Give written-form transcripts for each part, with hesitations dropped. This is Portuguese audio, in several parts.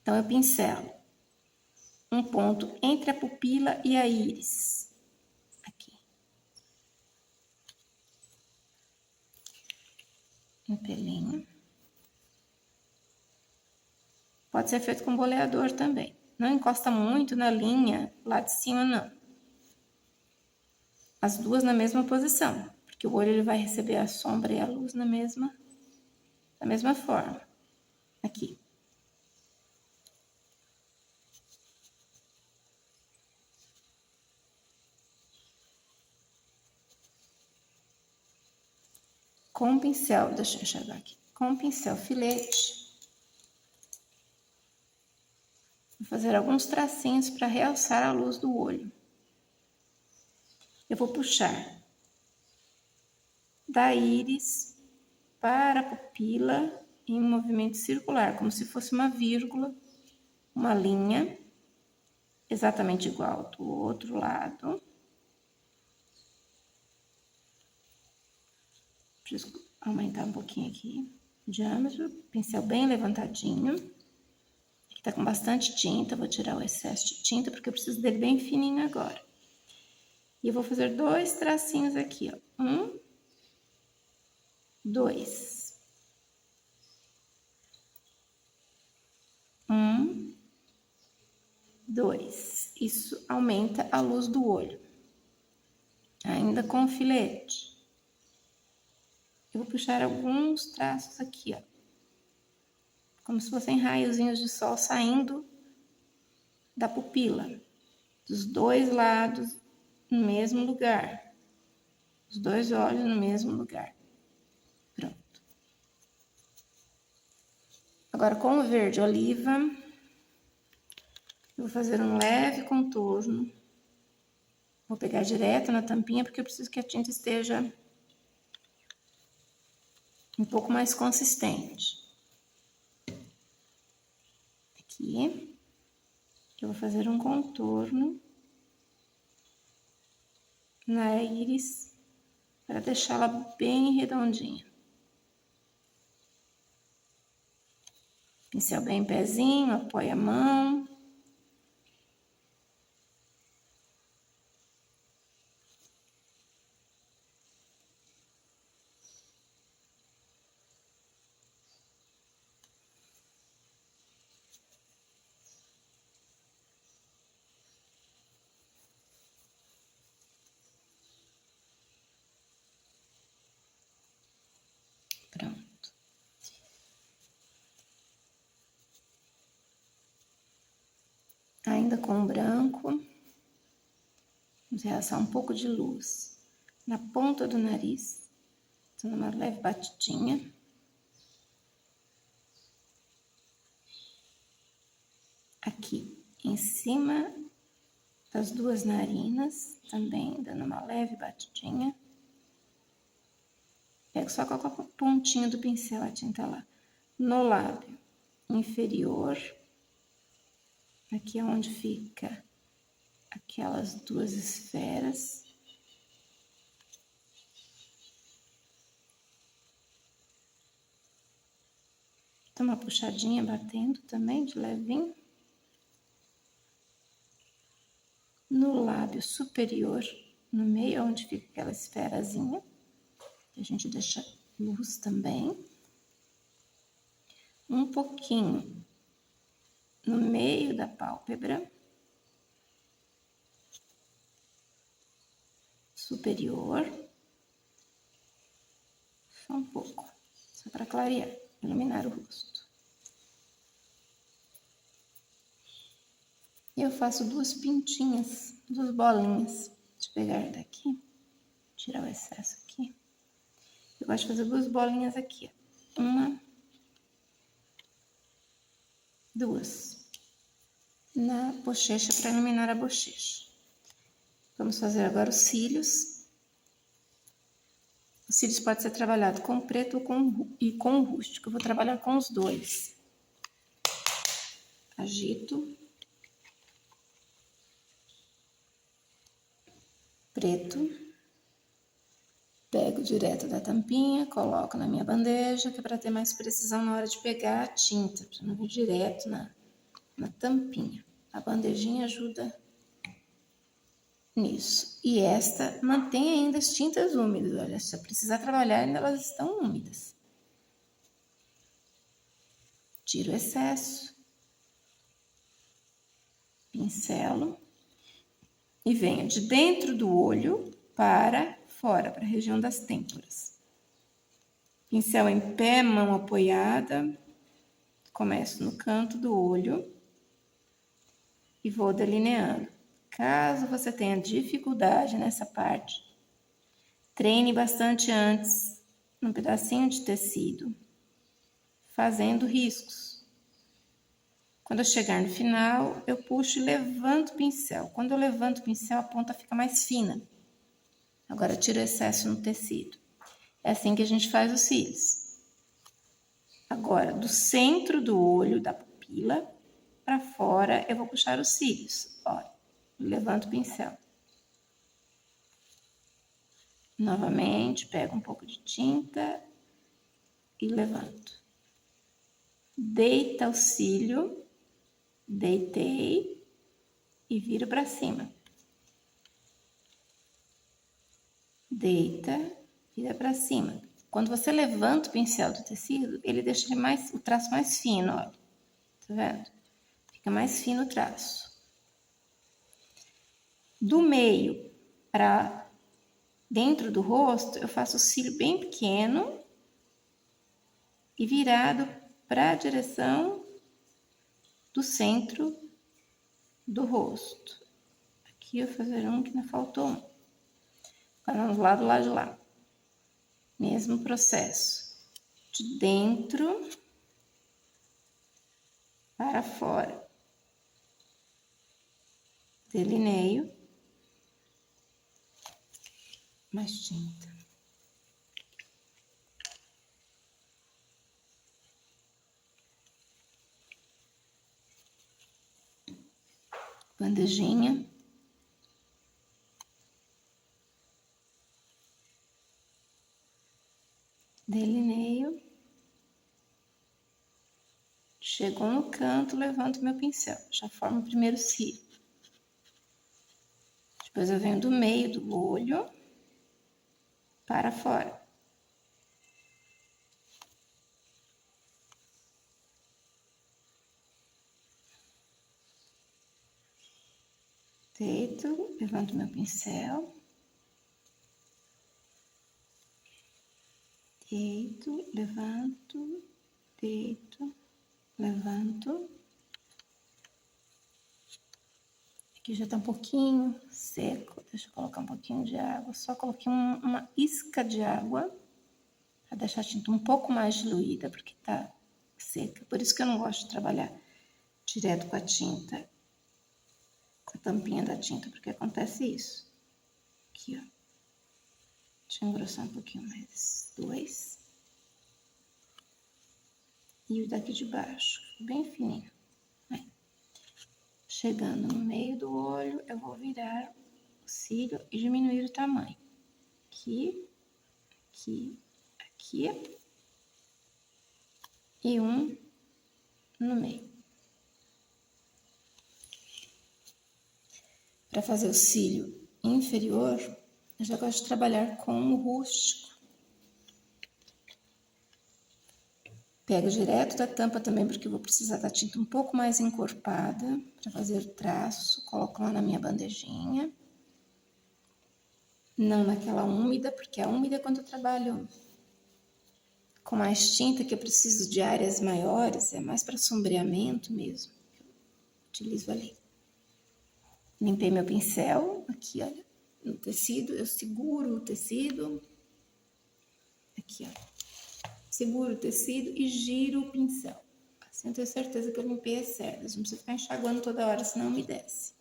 Então, eu pincelo um ponto entre a pupila e a íris. Aqui. Um pelinho. Pode ser feito com boleador também. Não encosta muito na linha lá de cima, não. As duas na mesma posição, porque o olho ele vai receber a sombra e a luz da mesma forma. Aqui. Com o pincel, deixa eu enxergar aqui. Com o pincel filete, vou fazer alguns tracinhos para realçar a luz do olho. Eu vou puxar da íris para a pupila em um movimento circular, como se fosse uma vírgula, uma linha, exatamente igual do outro lado. Preciso aumentar um pouquinho aqui o diâmetro, pincel bem levantadinho. Aqui tá com bastante tinta, vou tirar o excesso de tinta, porque eu preciso dele bem fininho agora. E eu vou fazer 2 tracinhos aqui, ó. 1, 2. 1, 2. Isso aumenta a luz do olho. Ainda com o filete. Eu vou puxar alguns traços aqui, ó. Como se fossem raiozinhos de sol saindo da pupila. Dos dois lados no mesmo lugar. Os dois olhos no mesmo lugar. Pronto. Agora, com o verde oliva, eu vou fazer um leve contorno. Vou pegar direto na tampinha, porque eu preciso que a tinta esteja um pouco mais consistente. Aqui, eu vou fazer um contorno na íris, para deixá-la bem redondinha. Pincel bem pezinho, apoia a mão. Pronto. Ainda com o branco, vamos realçar um pouco de luz na ponta do nariz, dando uma leve batidinha. Aqui, em cima das duas narinas, também dando uma leve batidinha. Pego só com a pontinha do pincel a tinta lá. No lábio inferior, aqui é onde fica aquelas duas esferas. Dá uma puxadinha batendo também de levinho. No lábio superior, no meio onde fica aquela esferazinha, a gente deixa luz também. Um pouquinho no meio da pálpebra superior, só um pouco, só para clarear, iluminar o rosto. E eu faço 2 pintinhas, 2 bolinhas. Deixa eu pegar daqui, tirar o excesso aqui. Eu gosto de fazer 2 bolinhas aqui, ó. 1, 2. Na bochecha, para iluminar a bochecha. Vamos fazer agora os cílios. Os cílios podem ser trabalhados com preto e com rústico. Eu vou trabalhar com os dois. Agito. Preto. Pego direto da tampinha, coloco na minha bandeja, que é para ter mais precisão na hora de pegar a tinta, para não vir direto na tampinha. A bandejinha ajuda nisso. E esta mantém ainda as tintas úmidas. Olha, se eu precisar trabalhar, ainda elas estão úmidas. Tiro o excesso. Pincelo. E venho de dentro do olho para fora, para a região das têmporas. Pincel em pé, mão apoiada. Começo no canto do olho e vou delineando. Caso você tenha dificuldade nessa parte, treine bastante antes, num pedacinho de tecido, fazendo riscos. Quando eu chegar no final, eu puxo e levanto o pincel. Quando eu levanto o pincel, a ponta fica mais fina. Agora eu tiro o excesso no tecido. É assim que a gente faz os cílios. Agora, do centro do olho, da pupila, para fora, eu vou puxar os cílios. Olha, levanto o pincel. Novamente, pego um pouco de tinta e levanto. Deita o cílio, deitei e viro para cima. Deita, vira para cima. Quando você levanta o pincel do tecido, ele deixa o traço mais fino, olha. Tá vendo? Fica mais fino o traço. Do meio para dentro do rosto, eu faço o cílio bem pequeno e virado para a direção do centro do rosto. Aqui eu vou fazer um que não faltou um. Agora do lado de lá. Mesmo processo. De dentro para fora. Delineio. Mais tinta. Bandejinha. Delineio. Chegou no canto, levanto meu pincel. Já formo o primeiro cílio. Depois eu venho do meio do olho para fora. Deito, levanto meu pincel. Deito, levanto, deito, levanto. Aqui já tá um pouquinho seco, deixa eu colocar um pouquinho de água. Só coloquei uma isca de água para deixar a tinta um pouco mais diluída, porque tá seca. Por isso que eu não gosto de trabalhar direto com a tinta, com a tampinha da tinta, porque acontece isso. Aqui, ó. Deixa eu engrossar um pouquinho mais. 2. E o daqui de baixo, bem fininho. Aí. Chegando no meio do olho, eu vou virar o cílio e diminuir o tamanho. Aqui, aqui, aqui. E um no meio. Para fazer o cílio inferior, eu já gosto de trabalhar com o rústico. Pego direto da tampa também, porque eu vou precisar da tinta um pouco mais encorpada para fazer o traço. Coloco lá na minha bandejinha. Não naquela úmida, porque a úmida é quando eu trabalho com mais tinta, que eu preciso de áreas maiores, é mais para sombreamento mesmo. Eu utilizo ali. Limpei meu pincel, aqui, olha, no tecido, eu seguro o tecido. Aqui, ó. Seguro o tecido e giro o pincel. Assim eu tenho certeza que eu limpei as cerdas. Não precisa ficar enxaguando toda hora, senão umedece.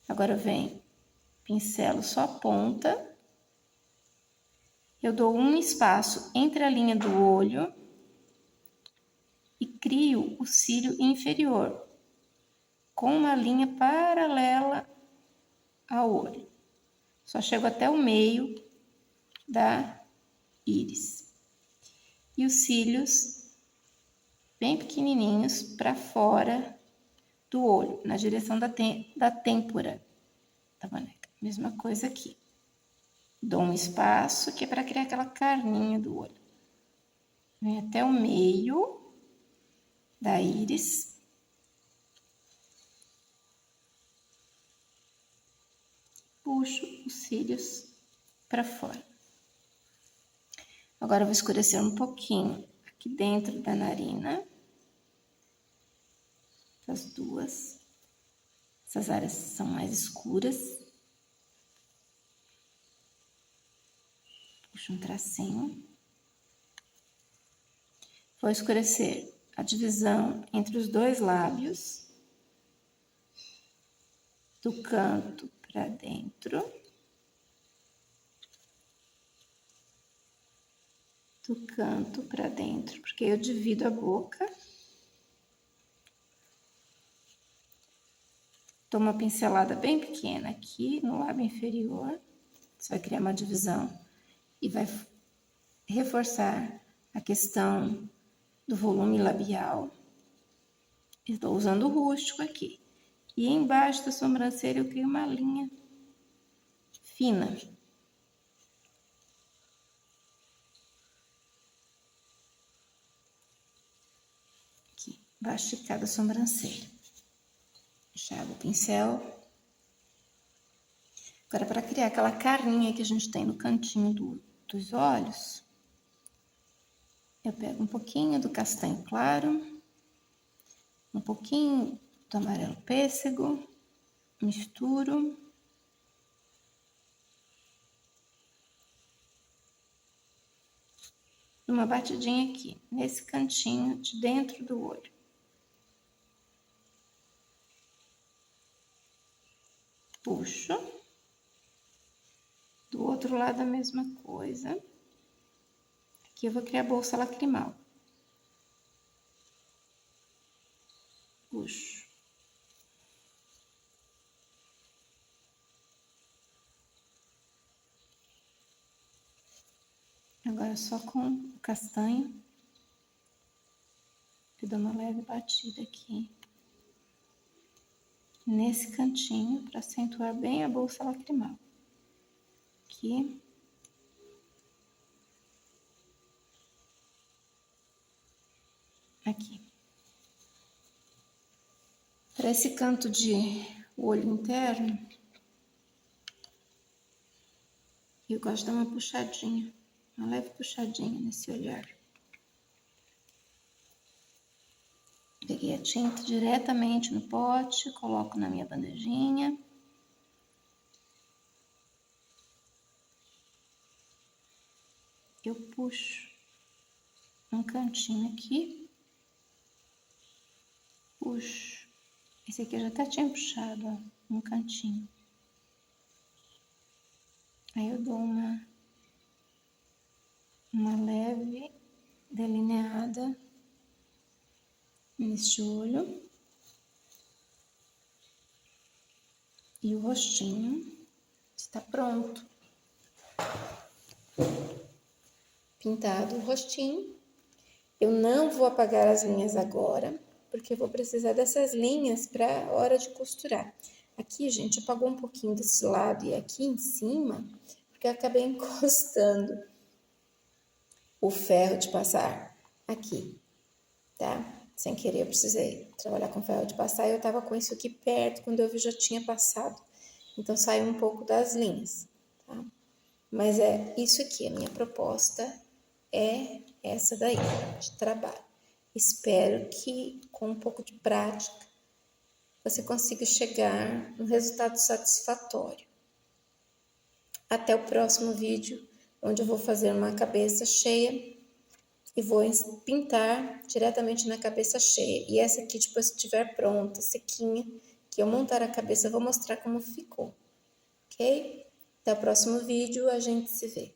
Agora eu venho, pincelo só a ponta. Eu dou um espaço entre a linha do olho e crio o cílio inferior com uma linha paralela ao olho. Só chego até o meio da íris. E os cílios bem pequenininhos para fora do olho, na direção da têmpora da boneca. Mesma coisa aqui. Dou um espaço que é para criar aquela carninha do olho. Vem até o meio da íris. Puxo os cílios para fora. Agora eu vou escurecer um pouquinho aqui dentro da narina. As duas. Essas áreas são mais escuras. Puxo um tracinho. Vou escurecer a divisão entre os dois lábios. Do canto para dentro. Do canto para dentro, porque eu divido a boca. Dou uma pincelada bem pequena aqui no lábio inferior. Você vai criar uma divisão e vai reforçar a questão do volume labial. Estou usando o rústico aqui. E embaixo da sobrancelha eu crio uma linha fina. Aqui, embaixo de cada sobrancelha. Enxago o pincel. Agora, para criar aquela carninha que a gente tem no cantinho dos olhos, eu pego um pouquinho do castanho claro, um pouquinho do amarelo pêssego, misturo. Uma batidinha aqui, nesse cantinho de dentro do olho. Puxo. Do outro lado a mesma coisa. Aqui eu vou criar a bolsa lacrimal. Puxo. Agora só com o castanho. Eu dou uma leve batida aqui. Nesse cantinho, para acentuar bem a bolsa lacrimal. Aqui. Aqui. Para esse canto de olho interno, eu gosto de dar uma puxadinha, uma leve puxadinha nesse olhar. Peguei a tinta diretamente no pote, coloco na minha bandejinha. Eu puxo um cantinho aqui. Puxo. Esse aqui eu já até tinha puxado, ó, um cantinho. Aí eu dou uma leve delineada neste olho. E o rostinho está pronto. Pintado o rostinho. Eu não vou apagar as linhas agora, porque eu vou precisar dessas linhas para a hora de costurar. Aqui, gente, apagou um pouquinho desse lado e aqui em cima, porque eu acabei encostando o ferro de passar aqui, tá? Sem querer, eu precisei trabalhar com ferro de passar e eu tava com isso aqui perto, quando eu vi já tinha passado. Então, saiu um pouco das linhas, tá? Mas é isso aqui, a minha proposta é essa daí, de trabalho. Espero que, com um pouco de prática, você consiga chegar no resultado satisfatório. Até o próximo vídeo, onde eu vou fazer uma cabeça cheia e vou pintar diretamente na cabeça cheia. E essa aqui, depois que estiver pronta, sequinha, que eu montar a cabeça, eu vou mostrar como ficou, ok? Até o próximo vídeo, a gente se vê.